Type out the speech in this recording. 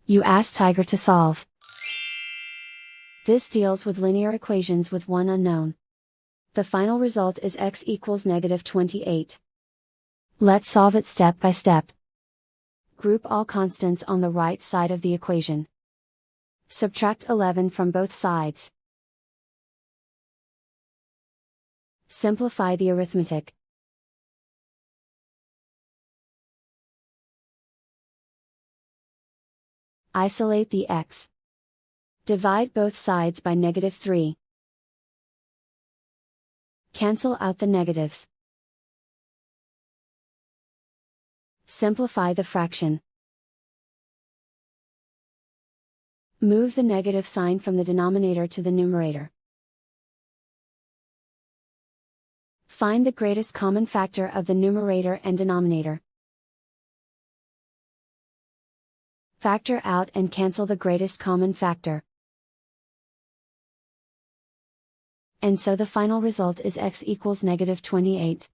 You ask Tiger to solve. This deals with linear equations with one unknown. The final result is x equals -28. Let's solve it step by step. Group all constants on the right side of the equation. Subtract 11 from both sides. Simplify the arithmetic. Isolate the x. Divide both sides by -3. Cancel out the negatives. Simplify the fraction. Move the negative sign from the denominator to the numerator. Find the greatest common factor of the numerator and denominator. Factor out and cancel the greatest common factor. And so the final result is x equals -28.